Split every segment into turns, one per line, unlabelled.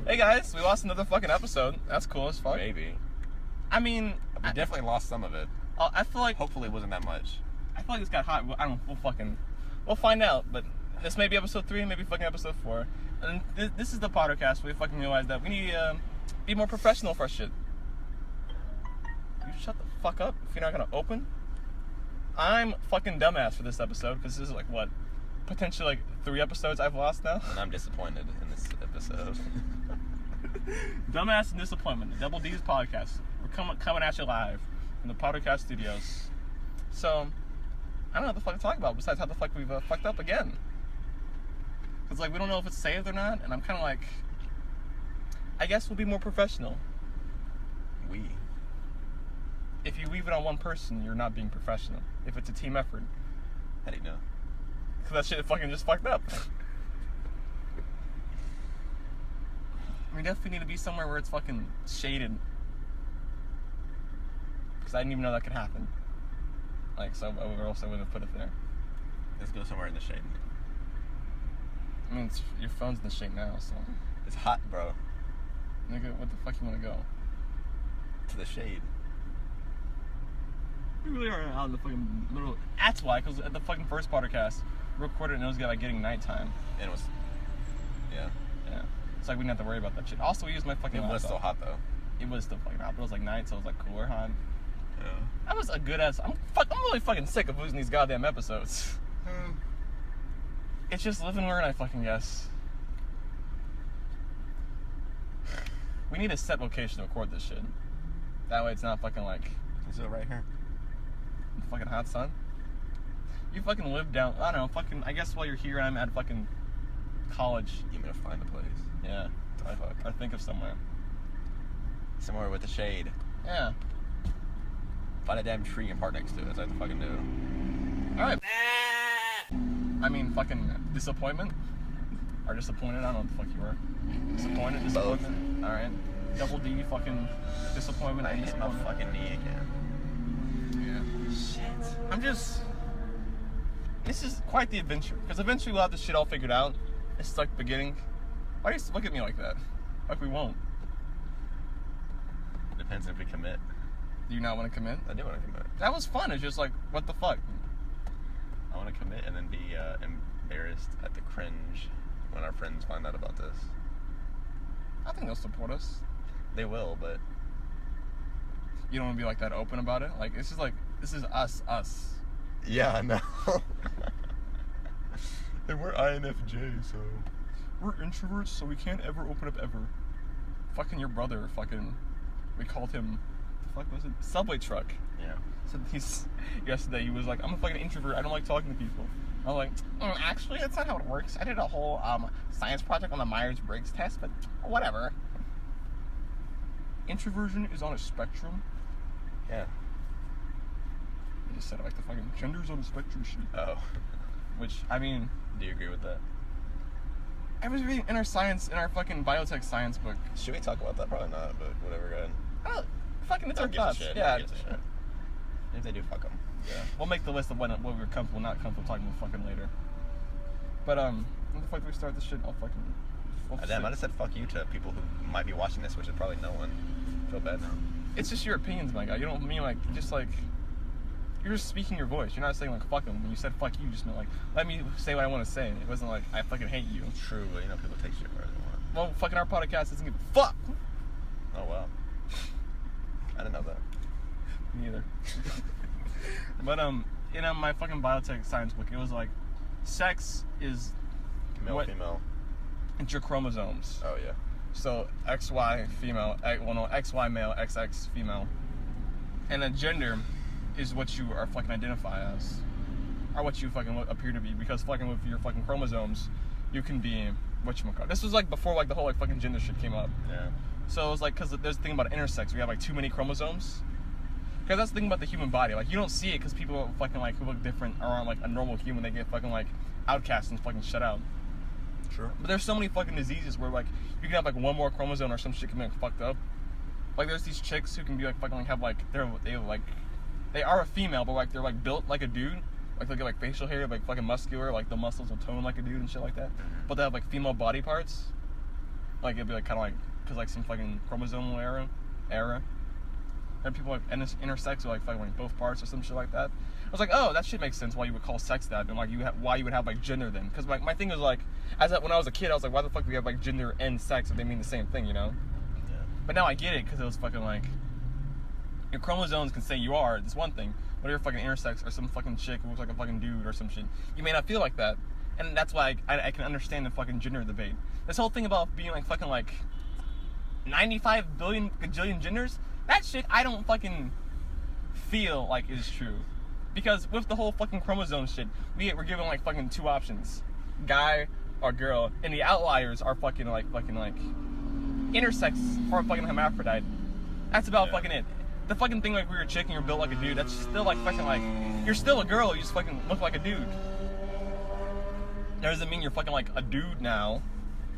Hey guys, we lost another fucking episode. That's cool as fuck.
Maybe.
I mean,
We definitely lost some of it.
I feel like
Hopefully it wasn't that much.
I feel like this got hot. I don't know. We'll find out. But this may be episode 3, maybe fucking episode 4. And this is the Poddercast. We fucking realized that we need to be more professional for our shit. You shut the fuck up if you're not gonna open. I'm fucking dumbass for this episode because this is like what, potentially like 3 episodes I've lost now.
And I'm disappointed in this episode.
Dumbass and disappointment. The Double D's podcast. We're coming at you live from the Poddercast studios. So I don't know what the fuck to talk about besides how the fuck we've fucked up again. Cause like we don't know if it's saved or not, and I'm kind of like, I guess we'll be more professional. If you leave it on one person, you're not being professional. If it's a team effort.
How do you know?
Cause that shit fucking just fucked up. We definitely need to be somewhere where it's fucking shaded. Cause I didn't even know that could happen. Like, so or else I wouldn't have put it there.
Let's go somewhere in the shade.
I mean, your phone's in the shade now, so.
It's hot, bro.
Nigga, what the fuck you wanna go?
To the shade.
We really are out in the fucking middle. That's why, because at the fucking first podcast, we recorded and it was like getting nighttime.
And it was, yeah.
Yeah. It's like we didn't have to worry about that shit. Also, we used my fucking laptop.
It was still hot though.
It was still fucking hot, but it was like night, so it was like cooler hot.
Yeah.
That was a good ass. I'm really fucking sick of losing these goddamn episodes. It's just living where I fucking guess. We need a set location to record this shit. That way it's not fucking like.
Is it right here?
Fucking hot sun. You fucking live down. I don't know. Fucking. I guess while you're here, I'm at fucking college.
You gonna find a place?
Yeah. I think of somewhere.
Somewhere with the shade.
Yeah.
Find a damn tree and park next to it. That's what I have to fucking do.
All right. I mean, fucking disappointment. Or disappointed. I don't know what the fuck you were. Disappointed. Disappointment. All right. Double D. Fucking disappointment.
I hit my fucking knee again.
Yeah. Shit. I'm just. This is quite the adventure. Because eventually we'll have this shit all figured out. It's like beginning. Why do you look at me like that? Like we won't.
Depends if we commit.
Do you not want to commit?
I do want to commit.
That was fun. It's just like, what the fuck?
I want to commit and then be embarrassed at the cringe when our friends find out about this.
I think they'll support us.
They will, but
you don't want to be like that open about it? Like, it's just like, this is us.
Yeah, I know. And we're INFJ, so
we're introverts, so we can't ever open up ever. Fucking your brother, fucking, we called him, the fuck was it? Subway truck.
Yeah.
So yesterday he was like, I'm a fucking introvert, I don't like talking to people. I'm like, actually, that's not how it works. I did a whole science project on the Myers-Briggs test, but whatever. Introversion is on a spectrum.
Yeah.
I just said it like the fucking gender's on a spectrum shit.
Oh.
Which, I mean...
Do you agree with that?
I was reading in our fucking biotech science book.
Should we talk about that? Probably not, but whatever, go ahead.
Oh, fucking, it's our thoughts.
Yeah. If they do, fuck them.
Yeah. We'll make the list of what we're comfortable, not comfortable talking about fucking later. But, when the fuck do we start this shit? I'll fucking...
Damn, I just said fuck you to people who might be watching this, which is probably no one. I feel bad now.
It's just your opinions, my guy. You don't mean like, just like... You're just speaking your voice. You're not saying like fuck them. When you said fuck you, just meant like let me say what I want to say. It wasn't like I fucking hate you.
True, but you know people take shit wherever they want.
Well, fucking our podcast doesn't give a fuck.
Oh wow. I didn't know that.
Me either. But in my fucking biotech science book, it was like sex is
male, female.
It's your chromosomes.
Oh yeah.
So XY female, XY male, XX female, and then gender is what you are fucking identify as, or what you fucking appear to be, because fucking with your fucking chromosomes, you can be whatchamacallit. This was like before like the whole like fucking gender shit came up.
Yeah.
So it was like, because there's the thing about intersex, we have like too many chromosomes. Because that's the thing about the human body, like you don't see it because people fucking like who look different or aren't like a normal human, they get fucking like outcast and fucking shut out.
True.
But there's so many fucking diseases where like you can have like one more chromosome or some shit can be like fucked up. Like there's these chicks who can be like fucking like have like they are a female, but like they're like built like a dude. Like they get like facial hair, like fucking muscular, like the muscles will tone like a dude and shit like that. But they have like female body parts. Like it'd be like kind of like because like some fucking chromosomal error. And people like intersex or like fucking like both parts or some shit like that. I was like, oh, that shit makes sense why you would call sex that and like why you would have like gender then. Because my thing was like, when I was a kid, I was like, why the fuck do we have like gender and sex if they mean the same thing, you know?
Yeah.
But now I get it because it was fucking like, your chromosomes can say you are this one thing, but you're fucking intersex or some fucking chick who looks like a fucking dude or some shit, you may not feel like that. And that's why I can understand the fucking gender debate. This whole thing about being like fucking like 95 billion gajillion genders, that shit I don't fucking feel like is true. Because with the whole fucking chromosome shit, we're given like fucking 2 options. Guy or girl. And the outliers are fucking like intersex or fucking hermaphrodite. That's about fucking it. The fucking thing like we were a chick and you're built like a dude, that's still like fucking like, you're still a girl, you just fucking look like a dude. That doesn't mean you're fucking like a dude now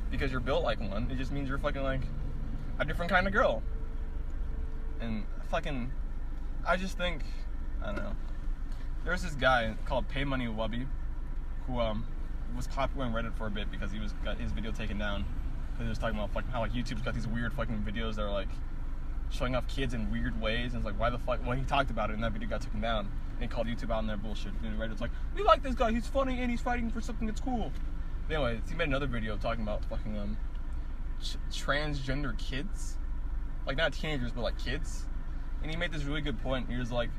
because you're built like one. It just means you're fucking like a different kind of girl. And fucking, I just think, I don't know. There's this guy called Pay Money Wubby who was popular on Reddit for a bit because he got his video taken down because he was talking about fucking how like YouTube's got these weird fucking videos that are like showing off kids in weird ways, and it's like, why the fuck? Well, he talked about it and that video got taken down, and he called YouTube out on their bullshit. And Reddit's like, we like this guy, he's funny and he's fighting for something that's cool. But anyway, he made another video talking about fucking transgender kids, like not teenagers but like kids, and he made this really good point. He was like,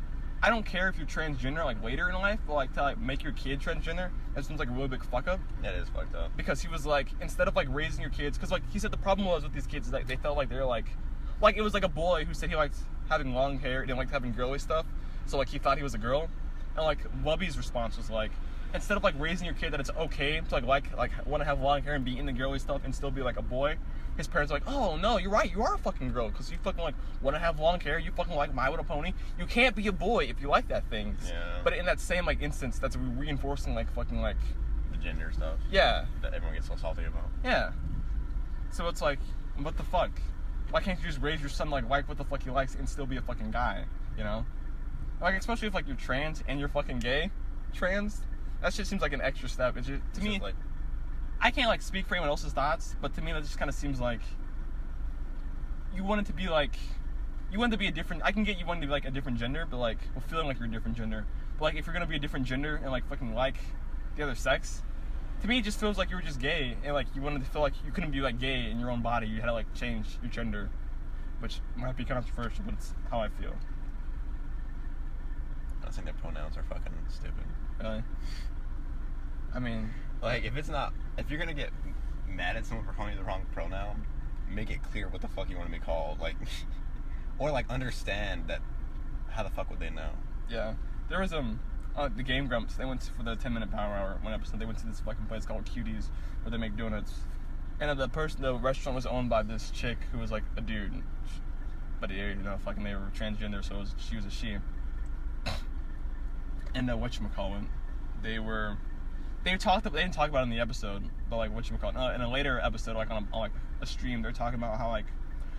I don't care if you're transgender like later in life, but like to like make your kid transgender, that seems like a really big fuck up.
That is fucked up.
Because he was like, instead of like raising your kids, because like he said the problem was with these kids is that they felt like they're like it was like a boy who said he liked having long hair, didn't like having girly stuff, so like he thought he was a girl. And like Wubby's response was like, instead of like raising your kid that it's okay to like want to have long hair and be into girly stuff and still be like a boy, his parents are like, oh no, you're right, you are a fucking girl because you fucking like want to have long hair, you fucking like My Little Pony, you can't be a boy if you like that thing.
Yeah. But
in that same like instance, that's reinforcing like fucking like
the gender stuff.
Yeah.
That everyone gets so salty about.
Yeah. So it's like, what the fuck? Why can't you just raise your son like what the fuck he likes and still be a fucking guy, you know? Like, especially if like you're trans and you're fucking gay, trans, that shit seems like an extra step. It's just, to me, like, I can't like speak for anyone else's thoughts, but to me that just kind of seems like you want it to be like, you want it to be a different, I can get you wanting to be like a different gender, but like, well, feeling like you're a different gender. But like, if you're gonna be a different gender and like fucking like the other sex, to me it just feels like you were just gay and like you wanted to feel like you couldn't be like gay in your own body, you had to like change your gender, which might be controversial, but it's how I feel.
I think their pronouns are fucking stupid.
Really? I mean,
like, if you're gonna get mad at someone for calling you the wrong pronoun, make it clear what the fuck you want to be called, like, or like understand that. How the fuck would they know?
Yeah, there was the Game Grumps. They went for the 10-minute Power Hour one episode. They went to this fucking place called Cuties where they make donuts, and the restaurant was owned by this chick who was like a dude, but fucking they were transgender, so she was a she. And whatchamacallit, they didn't talk about it in the episode, but like whatchamacallit, in a later episode, like on like a stream, they're talking about how like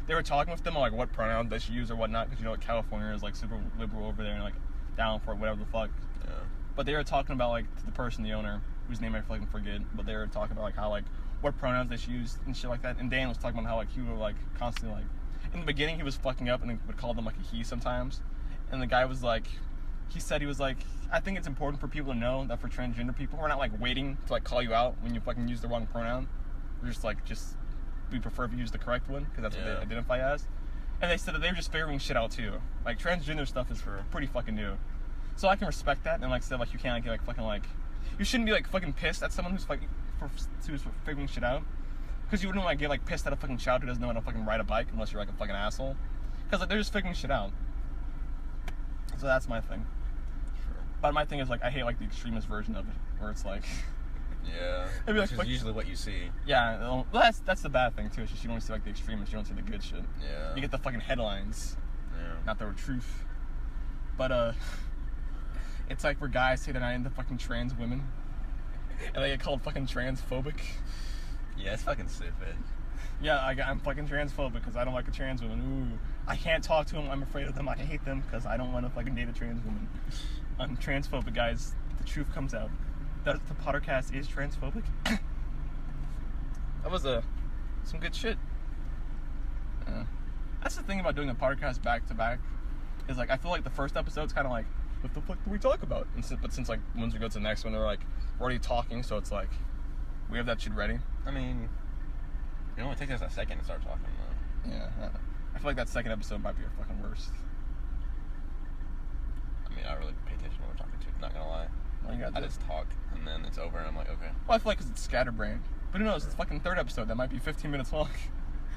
they were talking with them on like what pronouns they should use or whatnot, because like California is like super liberal over there and like down for whatever the fuck.
Yeah. But
they were talking about like to the person, the owner, whose name I fucking forget, but they were talking about like how like what pronouns they should use and shit like that. And Dan was talking about how like he would like constantly like in the beginning he was fucking up and then would call them like a he sometimes, and the guy was like. He said he was like, I think it's important for people to know that for transgender people, we're not like waiting to like call you out when you fucking use the wrong pronoun. We're just like, we prefer if you use the correct one because that's what they identify as. And they said that they were just figuring shit out too. Like transgender stuff is pretty fucking new. So I can respect that, and like said like you can't like fucking like, you shouldn't be like fucking pissed at someone who's like who's figuring shit out. Because you wouldn't like get like pissed at a fucking child who doesn't know how to fucking ride a bike unless you're like a fucking asshole. Because like they're just figuring shit out. So that's my thing.
Sure.
But my thing is like I hate like the extremist version of it, where it's like,
yeah,
which
like, is usually what you see.
Yeah, well, that's the bad thing too. It's just you don't see like the extremists, you don't see the good shit.
Yeah.
You get the fucking headlines, not the truth. But it's like where guys say they're not into fucking trans women, and they get called fucking transphobic.
Yeah, it's fucking stupid.
Yeah, I'm fucking transphobic because I don't like a trans woman. Ooh, I can't talk to them. I'm afraid of them. I hate them because I don't want to fucking date a trans woman. I'm transphobic, guys. The truth comes out. The Poddercast is transphobic. That was a some good shit. Yeah. That's the thing about doing a podcast back to back, is like I feel like the first episode's kind of like, what the fuck do we talk about? But since like once we go to the next one, they're like already talking, so it's like we have that shit ready.
I mean, it only takes us a second to start talking though.
Yeah. I feel like that second episode might be our fucking worst.
I mean, I really pay attention to what we're talking to. Not gonna lie. I just talk and then it's over and I'm like, okay.
Well, I feel like it's scatterbrained. But who knows? It's the fucking third episode. That might be 15 minutes long.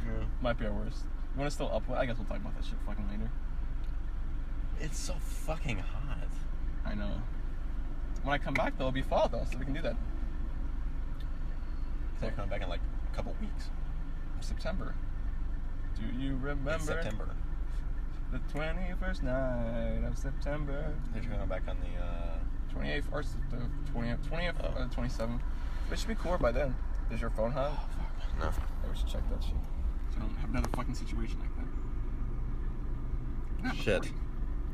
Yeah.
Might be our worst. You want to still upload? I guess we'll talk about that shit fucking later.
It's so fucking hot.
I know. When I come back, though, it'll be fall, though, so we can do that.
So you're coming back in like a couple weeks.
September. Do you remember?
It's September.
The 21st night of September.
You're coming back on the
28th or the 20th or the 27th. It should be cooler by then. Is your phone hot?
Oh, fuck. No.
Yeah, we should check that shit. So I don't have another fucking situation like that.
Shit.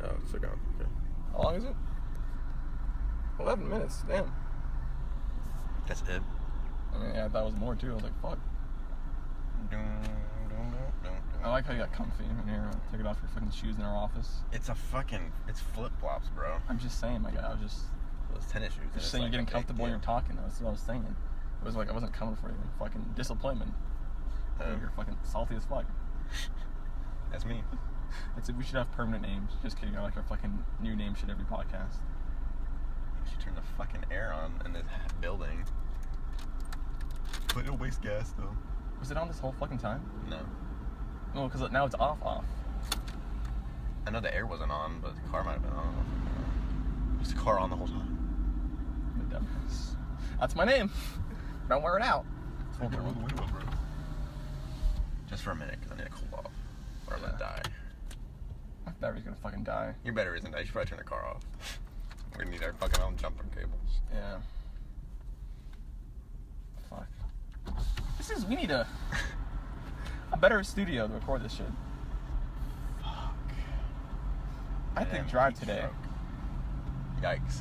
Oh, it's still going. Okay.
How long is it? 11 minutes. Damn.
That's it.
I mean, yeah, that was more too. I was like, fuck. I like how you got comfy in here. Take it off your fucking shoes in our office.
It's flip-flops, bro.
I'm just saying, my guy. I was just
Those tennis shoes.
just saying, you're getting comfortable when you're talking. That's what I was saying. It was like I wasn't coming for you. Fucking disappointment. You're fucking salty as fuck.
That's me.
That's it. We should have permanent names. Just kidding. I like our fucking new name shit every podcast.
You should turn the fucking air on in this building. But it'll waste gas, though.
Was it on this whole fucking time?
No.
No, because now it's off.
I know the air wasn't on, but the car might have been on. Was the car on the whole time?
The dumbass. That's my name. Don't wear it out.
Roll the window, bro. Just for a minute, because I need to cool off. Or I'm gonna die.
My battery's gonna fucking die.
Your battery isn't die. You should probably turn the car off. We need our fucking own jumper cables.
Yeah. Fuck. We need a better studio to record this shit.
Fuck.
I think drive today.
Stroke. Yikes.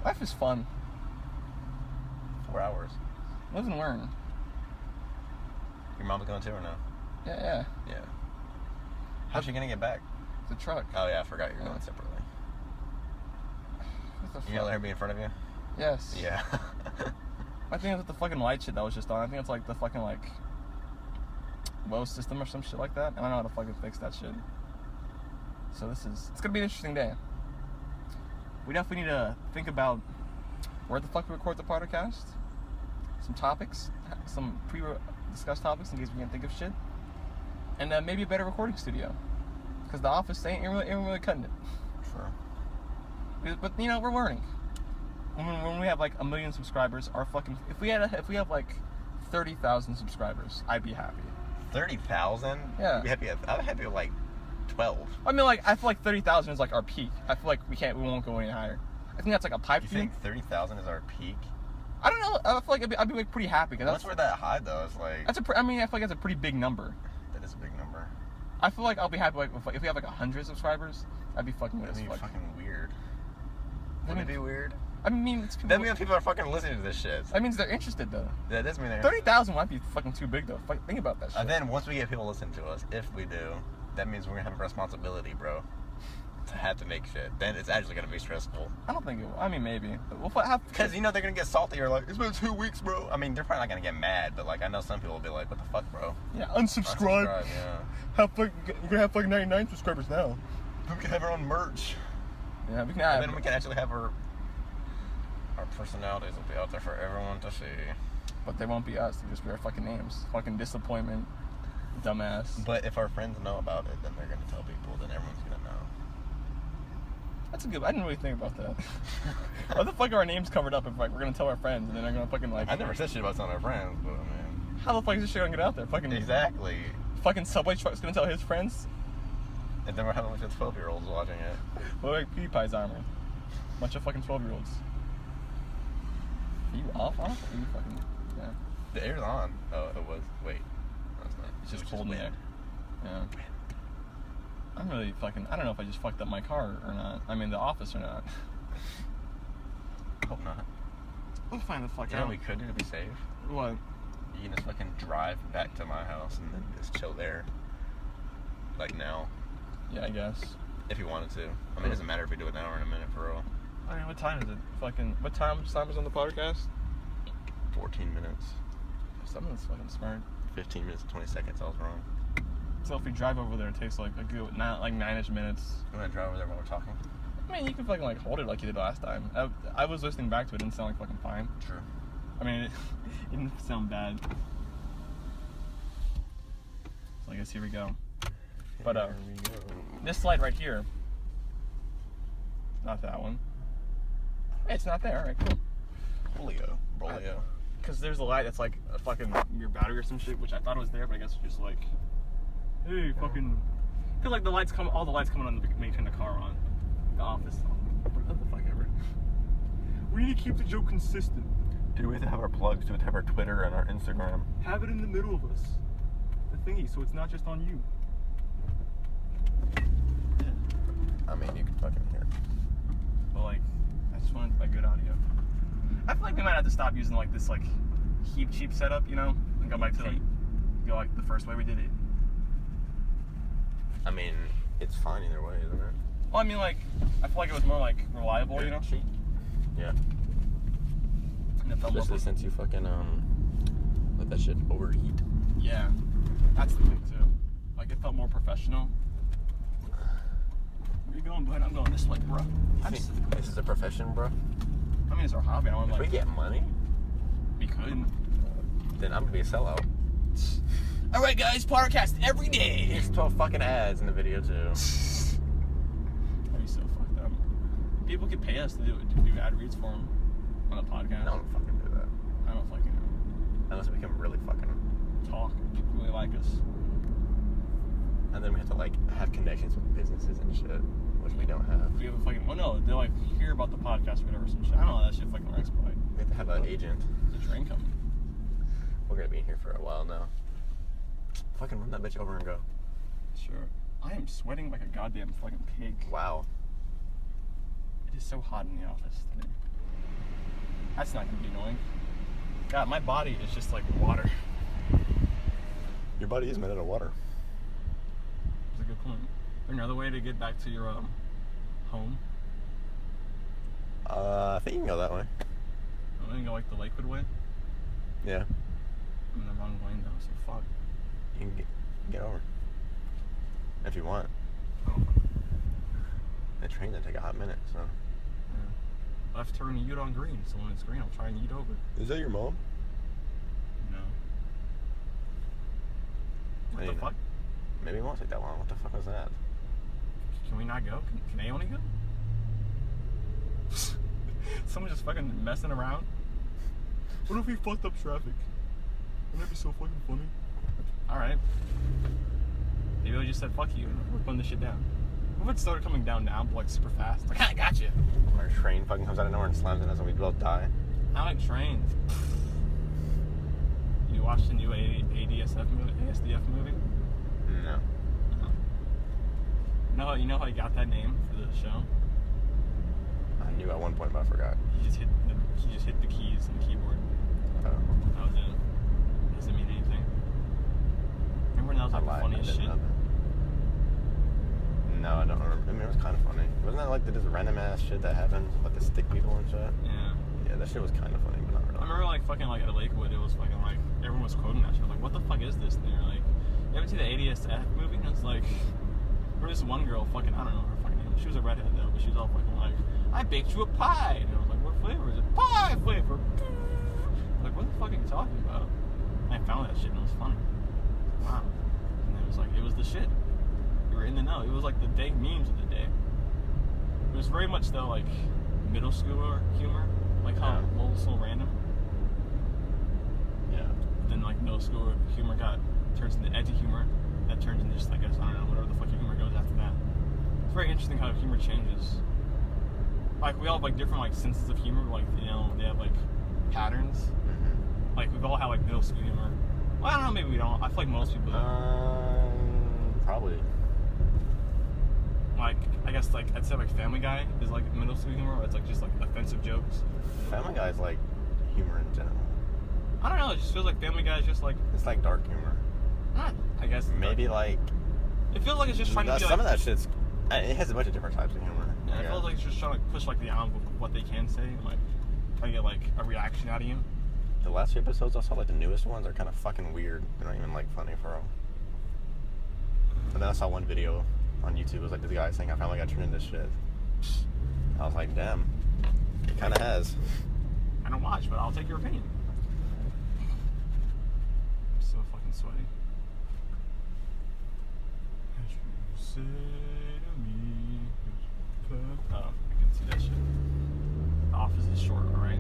Life is fun.
4 hours.
Live and learn.
Your mom's going too or no?
Yeah.
Yeah. How's she gonna get back?
The truck.
Oh yeah, I forgot you're going separately.
What the fuck?
You gonna let her be in front of you?
Yes.
Yeah.
I think it's with the fucking light shit that was just on. I think it's like the fucking like WOW system or some shit like that. And I don't know how to fucking fix that shit. So it's gonna be an interesting day. We definitely need to think about where the fuck we record the podcast. Some topics, some pre-discussed topics in case we can't think of shit. And maybe a better recording studio. Because the office ain't really cutting it.
Sure.
But you know, we're learning. When we have like 1 million subscribers, if we have like 30,000 subscribers, I'd be happy.
30,000?
Yeah.
I'd be happy with like 12.
I mean, like I feel like 30,000 is like our peak. I feel like we won't go any higher. I think that's like a pipe
You
dream.
think 30,000 is our peak?
I don't know. I feel like I'd be like pretty happy because
Once we're that high though, it's like
I feel like that's a pretty big number.
that is a big number.
I feel like I'll be happy like if we have like 100 subscribers, I'd be fucking weird as
That'd be
fuck.
fucking weird. Wouldn't it be weird?
I mean, it's people.
That means people are fucking listening to this shit.
That means they're interested though.
That does mean they're
30,000 might be fucking too big though. Think about that shit.
And then once we get people listening to us, if we do, that means we're gonna have a responsibility, bro, to have to make shit. Then it's actually gonna be stressful.
I don't think it will. I mean, maybe. But we'll have
Because, you know, they're gonna get salty or like, it's been 2 weeks, bro. I mean, they're probably not gonna get mad, but like, I know some people will be like, what the fuck, bro?
Yeah, unsubscribe.
Yeah.
We're gonna have fucking 99 subscribers now.
We can have our own merch.
Yeah, we can
And
have.
then we can actually have our personalities will be out there for everyone to see.
But they won't be us. They'll just be our fucking names. Fucking disappointment. Dumbass.
But if our friends know about it, then they're gonna tell people, then everyone's gonna know.
That's a good. I didn't really think about that. Why the fuck are our names covered up if like we're gonna tell our friends and then they're gonna fucking like?
I never said shit about telling our friends, but I mean.
How the fuck is this shit gonna get out there? Fucking
Exactly.
Fucking Subway truck's gonna tell his friends.
And then we're having a bunch of 12-year-olds watching it.
Look like PewDiePie's armor. Bunch of fucking 12-year-olds. Are you off? Or are you fucking? Yeah.
The air's on. Oh, it was. Wait. No, it's not.
It's just
It was
cold in
wind.
there. Yeah. I'm really fucking. I don't know if I just fucked up my car or not. I mean, the office or not.
Hope not.
We'll find the fuck
Yeah,
out.
we could do to be safe.
What?
You can just fucking drive back to my house and then just chill there. Like now.
Yeah, I guess.
If you wanted to. I mean, it doesn't matter if we do it now or in a minute, for real.
I mean, what time is it? What time is on the podcast?
14 minutes.
Someone's fucking smart.
15 minutes and 20 seconds, I was wrong.
So if we drive over there, it takes like a good, not like 9-ish minutes.
I'm gonna drive over there while we're talking.
I mean, you can fucking like hold it like you did last time. I was listening back to it, didn't sound like fucking fine.
True.
I mean, it didn't sound bad. So I guess here we go. But
Here we go.
this light right here, not that one. Hey, it's not there. All right, cool.
Bolio.
Because there's a light that's like a fucking your battery or some shit, which I thought it was there, but I guess it's just like, hey, fucking. Because like all the lights coming on to make turn the car on. The office. What the fuck ever. We need to keep the joke consistent.
Do we have to have our plugs? Do we have to have our Twitter and our Instagram?
Have it in the middle of us. The thingy, so it's not just on you.
I mean, you can fucking hear.
But like, I just wanted like good audio. I feel like we might have to stop using like this like cheap setup, you know, and go back to like the first way we did it.
I mean, it's fine either way, isn't it?
Well, I mean, like, I feel like it was more like reliable, you know.
Yeah.
And it felt
Especially
more
since you fucking let that shit overheat.
Yeah, that's the thing too. Like, it felt more professional. Where you going, bud? I'm going this way, bro.
This is a profession, bro.
I mean, it's our hobby. I want
If
like
we get money,
we could.
then I'm gonna be a sellout.
All right, guys, Poddercast every day.
There's 12 fucking ads in the video too.
That'd be so fucked up. People could pay us to do ad reads for them on a podcast.
I don't fucking do that.
I don't fucking know.
Unless we can really fucking
Talk. People really like us.
and then we have to like have connections with businesses and shit, which we don't have.
We have a fucking. Well, no, they like hear about the podcast or whatever, some shit. I don't know how that shit fucking works, but like,
We have to have an agent.
there's a train coming.
We're gonna be here for a while now. Fucking run that bitch over and go.
Sure. I am sweating like a goddamn fucking pig.
Wow.
It is so hot in the office today. That's not gonna be annoying. God, my body is just like water.
Your body is made out of water.
That's a good point. Is there another way to get back to your home?
I think you can go that way.
I'm gonna go like the Lakewood way.
Yeah.
I'm in the wrong lane though, so fuck.
You can get over. If you want.
Oh.
The train didn't take a hot minute, so.
Yeah. Left turn and Ute on green, so when it's green, I'll try and Ute over.
Is that your mom?
No. What the fuck?
Maybe it won't take that long. What the fuck was that?
Can we not go? Can they only go? Someone just fucking messing around? What if we fucked up traffic? Wouldn't that be so fucking funny? Alright. Maybe I just said fuck you and we're putting this shit down. What if it started coming down now, but like super fast? Like, I got you.
Our train fucking comes out of nowhere and slams in us and we both die.
I like trains. You watched the new ASDF movie?
No.
No, you know how he got that name for the show?
I knew at one point, but I forgot.
He just hit the keys and the keyboard.
Oh.
That was it. Doesn't mean anything. Remember when that was like the funniest shit?
No, I don't remember. I mean, it was kind of funny. Wasn't that like this random ass shit that happens with the stick people and shit?
Yeah.
Yeah, that shit was kind of funny, but not really.
I remember like fucking like at Lakewood, it was fucking like everyone was quoting that shit. I was like, what the fuck is this? And they're like, you haven't seen the ADSF movie? And it's like, where this one girl fucking, I don't know her fucking name. She was a redhead though, but she was all fucking like, I baked you a pie. And I was like, what flavor is it? Pie flavor. Like, what the fuck are you talking about? And I found that shit and it was funny. Wow. And it was like, it was the shit. We were in the know. It was like the big memes of the day. It was very much though like middle schooler humor. Like how old so random.
Yeah.
But then like middle school humor turns into edgy humor. That turns into just, I guess, I don't know, whatever the fuck humor goes after that. It's very interesting how humor changes. Like we all have like different like senses of humor. Like, you know, they have like patterns.
Mm-hmm.
Like we've all had like middle school humor. Well, I don't know, maybe we don't. I feel like most people do.
Probably.
Like, I guess like I'd say like Family Guy is like middle school humor, or it's like just like offensive jokes.
Family Guy's like humor in general?
I don't know. It just feels like Family Guy is just like.
It's like dark humor.
Not, I guess.
Maybe like.
It feels like it's just trying to be
some
like,
of that shit's. It has a bunch of different types of humor.
Yeah, it feels like it's just trying to push like the envelope of what they can say, and, like try to get like a reaction out of you.
The last few episodes I saw, like the newest ones, are kind of fucking weird. They're not even like funny for real. And then I saw one video on YouTube. It was like this guy saying how Family Guy turned into shit. I was like, damn, it kind of has.
I don't watch, but I'll take your opinion. I'm so fucking sweaty. As you say to me, oh, I can see that shit. The office is short, alright?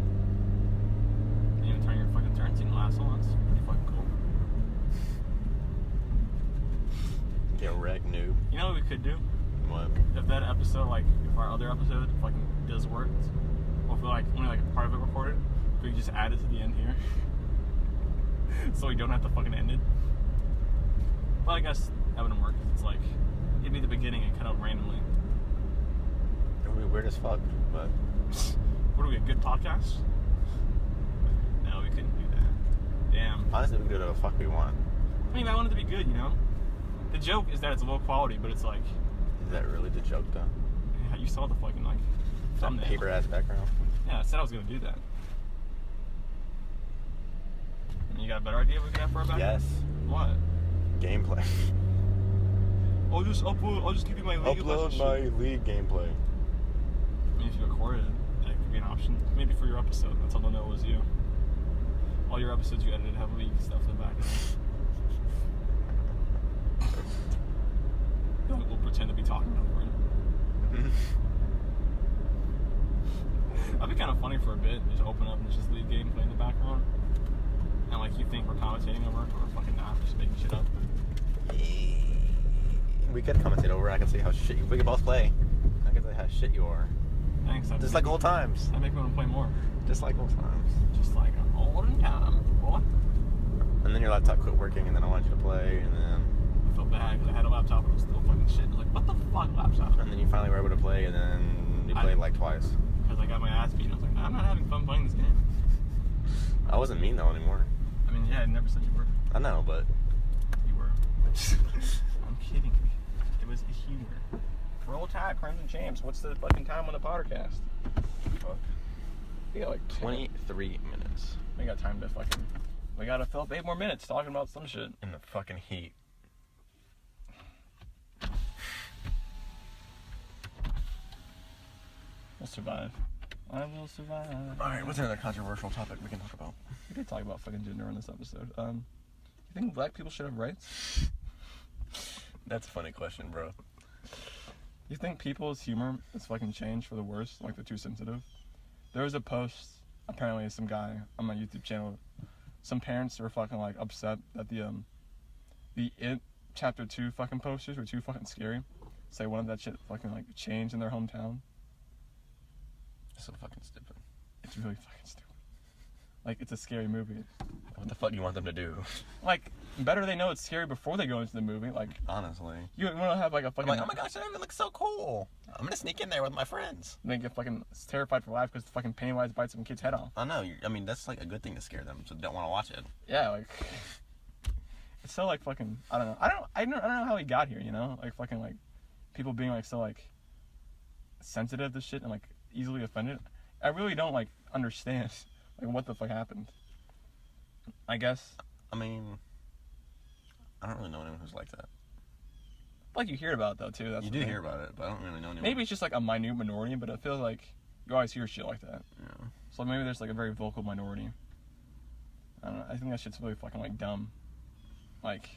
You even turn your fucking turn signal asshole. That's pretty fucking cool.
Get wrecked, noob.
You know what we could do?
What?
If that episode, like, if our other episode fucking does work, or if like only like a part of it recorded, we could just add it to the end here. So we don't have to fucking end it. Well, I guess that wouldn't work, 'cause it's like, it'd be the beginning and cut out randomly.
It would be weird as fuck, but...
What are we, a good podcast? No, we couldn't do that. Damn.
Honestly, we can do whatever the fuck we want.
I mean, I want it to be good, you know? The joke is that it's low quality, but it's like...
Is that really the joke, though?
Yeah, you saw the fucking, like,
That
thumbnail.
paper-ass background.
Yeah, I said I was gonna do that. You got a better idea we could have for our background?
Yes.
What?
Gameplay.
I'll just give you my League of Legends
Upload my
shit.
League gameplay.
I mean, if you recorded it, that could be an option. Maybe for your episode. That's all they'll know was you. All your episodes you edited have League stuff in the back. We'll pretend to be talking over it. That'd be kind of funny for a bit. Just open up and it's just League gameplay in the background. And like you think we're commentating over it, but we're fucking not. We're just making shit up.
We could commentate over. I can see how shit you. We could both play. I can see how shit you are.
Thanks.
Just like old times.
That make me want to play more.
Just like old times.
Just like an olden time, boy.
And then your laptop quit working, and then I wanted you to play, and then.
I felt bad because I had a laptop and it was still fucking shit. I was like, what the fuck, laptop?
And then you finally were able to play, and then you played like twice.
Because I got my ass beat. I was like, I'm not having fun playing this game.
I wasn't mean though anymore.
I mean, yeah, I never said you were.
I know, but.
You were. I'm kidding. It was a humor. Roll Tide, Crimson Champs. What's the fucking time on the Poddercast? Fuck. We got like
23 minutes.
We got time to fucking. We gotta fill up 8 more minutes talking about some shit.
In the fucking heat.
We'll survive. I will survive.
Alright, what's another controversial topic we can talk about?
We did talk about fucking gender in this episode. You think black people should have rights?
That's a funny question, bro.
You think people's humor is fucking changed for the worse? Like they're too sensitive? There was a post, apparently some guy on my YouTube channel, some parents were fucking like upset that the It Chapter 2 fucking posters were too fucking scary. So they wanted that shit fucking like changed in their hometown.
So fucking stupid.
It's really fucking stupid. Like, it's a scary movie.
What the fuck do you want them to do?
Like, better they know it's scary before they go into the movie. Like,
honestly.
You want to have like a fucking...
I'm like, oh my gosh, that movie looks so cool. I'm gonna sneak in there with my friends.
And they get fucking terrified for life because the fucking Pennywise bites some kid's head off.
I know. I mean, that's like a good thing to scare them, so they don't want to watch it.
Yeah, like... It's so like fucking... I don't know. I don't know how he got here, you know? Like fucking like... People being like so like... sensitive to shit and like easily offended. I really don't like understand like what the fuck happened. I guess.
I mean, I don't really know anyone who's like that.
Like you hear about it though too. That's
you do hear about it, but I don't really know anyone.
Maybe it's just like a minute minority, but I feel like you always hear shit like that.
Yeah.
So maybe there's like a very vocal minority. I don't know. I think that shit's really fucking like dumb. Like,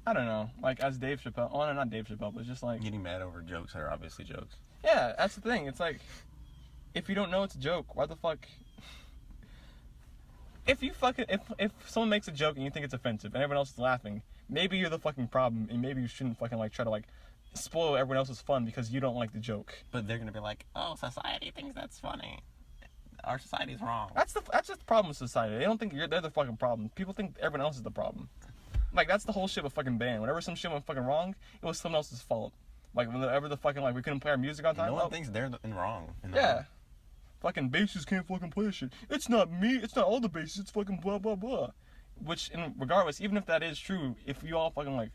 I don't know. Like as Dave Chappelle. Oh no, not Dave Chappelle, but just like
getting mad over jokes that are obviously jokes.
Yeah, that's the thing. It's like, if you don't know it's a joke, why the fuck? If you fucking if someone makes a joke and you think it's offensive and everyone else is laughing, maybe you're the fucking problem and maybe you shouldn't fucking like try to like spoil everyone else's fun because you don't like the joke.
But they're gonna be like, oh, society thinks that's funny. Our society's wrong.
That's just the problem with society. They don't think they're the fucking problem. People think everyone else is the problem. Like that's the whole shit with fucking band. Whenever some shit went fucking wrong, it was someone else's fault. Like whenever the fucking like we couldn't play our music on time.
No one thinks they're in wrong.
Yeah. fucking bases can't fucking play this shit. It's not me. It's not all the bases. It's fucking blah, blah, blah. Which, regardless, even if that is true, if you all fucking, like,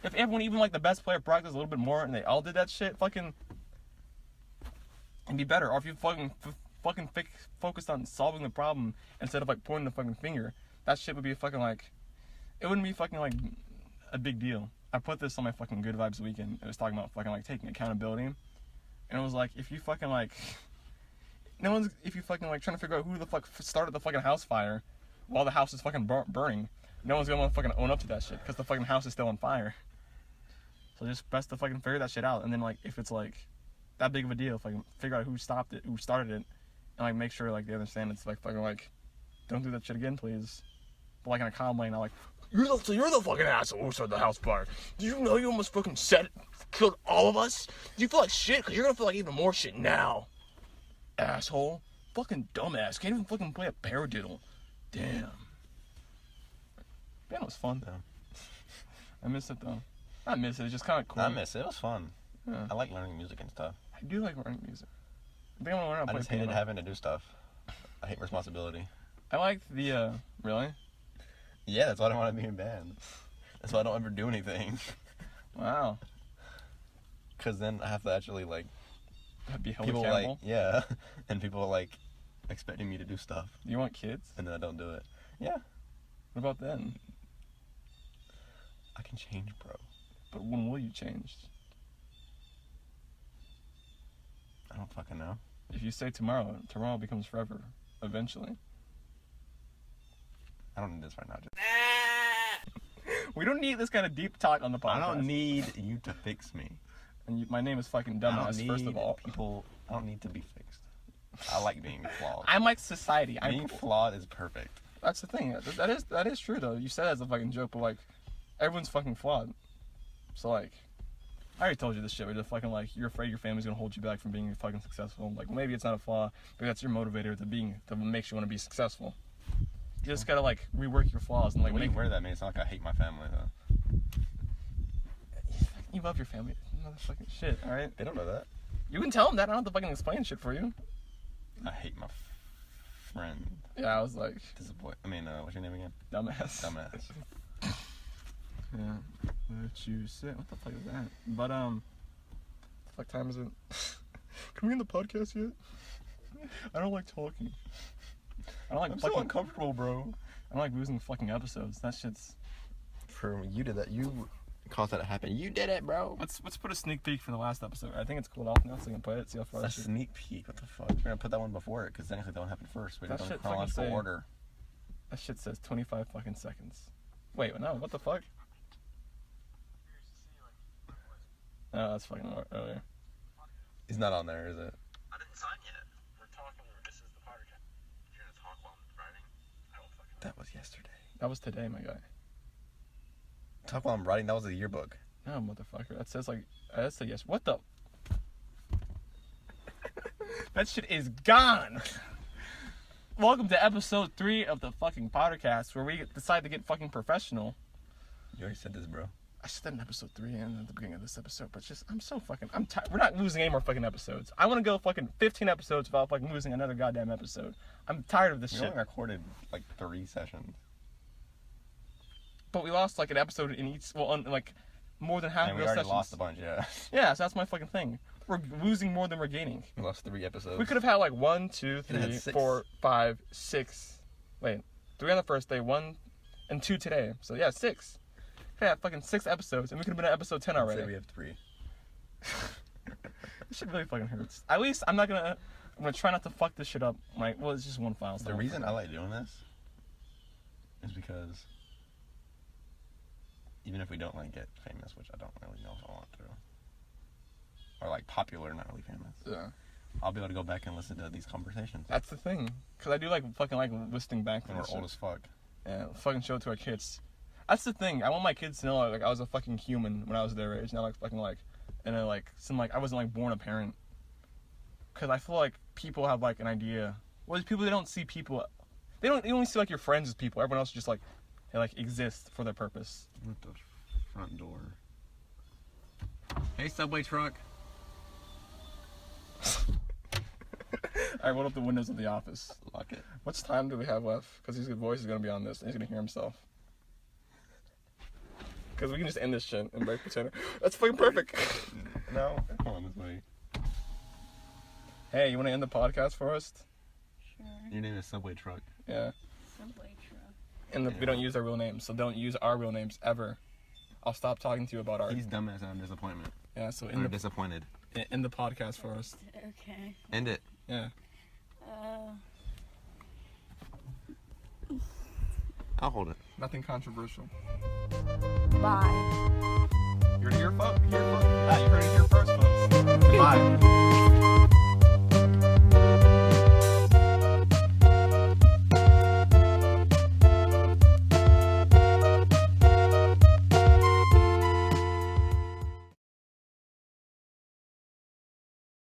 if everyone, even, like, the best player practiced a little bit more and they all did that shit, fucking, it'd be better. Or if you fucking focused on solving the problem instead of, like, pointing the fucking finger, that shit would be fucking, like, it wouldn't be fucking, like, a big deal. I put this on my fucking Good Vibes weekend. It was talking about fucking, like, taking accountability. And it was like, if you fucking, like, if you fucking, like, trying to figure out who the fuck started the fucking house fire while the house is fucking burning, no one's gonna fucking own up to that shit because the fucking house is still on fire. So just best to fucking figure that shit out. And then, like, if it's, like, that big of a deal, fucking figure out who stopped it, who started it, and, like, make sure, like, they understand it's, like, fucking, like, don't do that shit again, please. But, like, in a calm way, not like, you're the fucking asshole who started the house fire. Do you know you almost fucking killed all of us? Do you feel like shit? Because you're gonna feel like even more shit now. Asshole. Fucking dumbass. Can't even fucking play a paradiddle. Damn. Piano was fun, though. I miss it, though. I miss it. It's just kind of cool.
I miss it. It was fun.
Yeah.
I like learning music and stuff.
I do like learning music. I think I'm gonna learn how to play
I just hated
piano.
having to do stuff. I hate responsibility.
I liked the, really?
Yeah, that's why I don't want to be in band. That's why I don't ever do anything.
Wow.
Because then I have to actually, like,
Be held
people,
accountable.
like, yeah. And people are, like, expecting me to do stuff.
Do you want kids?
And then I don't do it. Yeah.
What about then?
I can change, bro.
But when will you change?
I don't fucking know.
If you say tomorrow becomes forever, eventually.
I don't need this right now.
We don't need this kind of deep talk on the podcast.
I don't need you to fix me.
And my name is fucking
I
dumbass,
don't need
first of all.
people. I don't need to be fixed. I like being flawed.
I'm like society.
Being flawed is perfect.
That's the thing. That is true, though. You said that as a fucking joke, but, like, everyone's fucking flawed. So, like, I already told you this shit. Where just fucking, like, you're afraid your family's gonna hold you back from being fucking successful. Like, maybe it's not a flaw, but that's your motivator to makes you want to be successful. You just gotta, like, rework your flaws and, like,
When you wear that, man, it's not like I hate my family, though.
You love your family. Motherfucking shit, alright?
They don't know that.
You can tell them that. I don't have to fucking explain shit for you.
I hate my friend.
Yeah, I was like...
what's your name again?
Dumbass.
Dumbass.
Yeah. What you say? What the fuck is that? But, what the fuck time is it? Can we end the podcast yet? I don't like talking. I don't like
I'm
fucking...
so uncomfortable, bro.
I don't like losing fucking episodes. That shit's...
For you did that. You caused that to happen. You did it, bro.
Let's put a sneak peek for the last episode. I think it's cooled off now, so we can play it, see how far
A
that shit...
sneak peek. What the fuck? We're gonna put that one before it, because technically that one happened first. We did
That
it in
shit fucking
chronological
say-
order.
That shit says 25 fucking seconds. Wait, no, what the fuck? Oh, that's fucking earlier.
He's not on there, is it?
I didn't sign yet. We're talking. This is the podcast. You're gonna talk while I'm writing. I don't fucking.
That was yesterday.
That was today, my guy.
Talk while I'm writing. That was a yearbook.
No, motherfucker. That says, like... That says yes. What the... That shit is gone! Welcome to episode 3 of the fucking Poddercast, where we decide to get fucking professional.
You already said this, bro.
I said that in episode 3 and at the beginning of this episode, but just, I'm so fucking... I'm tired. We're not losing any more fucking episodes. I want to go fucking 15 episodes without fucking losing another goddamn episode. I'm tired of this
We
shit.
only recorded, like, 3 sessions.
But we lost, like, an episode in each... Well, like, more than half
And
of
we
those
already
sessions.
lost a bunch, yeah.
Yeah, so that's my fucking thing. We're losing more than we're gaining.
We lost 3 episodes.
We could have had, like, 1, 2,
Could've had
3,
6.
4, 5, 6... Wait, 3 on the first day, 1 and 2 today. So, yeah, 6. Yeah, fucking 6 episodes, and we could have been at episode 10 already.
Say we have 3.
This shit really fucking hurts. At least I'm gonna try not to fuck this shit up. Like, well, it's just one file. So
The reason I like doing this is because even if we don't, like, get famous, which I don't really know if I want to, or, like, popular, not really famous,
Yeah.
I'll be able to go back and listen to these conversations.
That's the thing. Because I do like fucking like listening back to
And we're
this
old
shit.
as fuck.
Yeah, fucking show it to our kids. That's the thing. I want my kids to know like I was a fucking human when I was their age. Not like fucking like, and then like some like I wasn't like born a parent. Because I feel like people have like an idea. Well, people they don't see people. They only see like your friends as people. Everyone else is just like they like exist for their purpose.
What the front door? Hey, subway truck.
I rolled up the windows of the office.
Lock it.
How much time do we have left? Because his voice is going to be on this, and he's going to hear himself. Because we can just end this shit and break pretend. That's fucking perfect.
No, come on this way.
Hey, you want to end the podcast for us?
Sure.
Your name is Subway Truck.
Yeah.
Subway truck.
And we don't use our real names, so don't use our real names ever. I'll stop talking to you about our.
He's dumbass and I'm disappointment.
Yeah, so
I'm disappointed.
end the podcast for us.
Okay.
End it.
Yeah.
I'll hold it.
Nothing controversial.
Bye.
You heard it here, folks. You heard it here first, folks. Bye.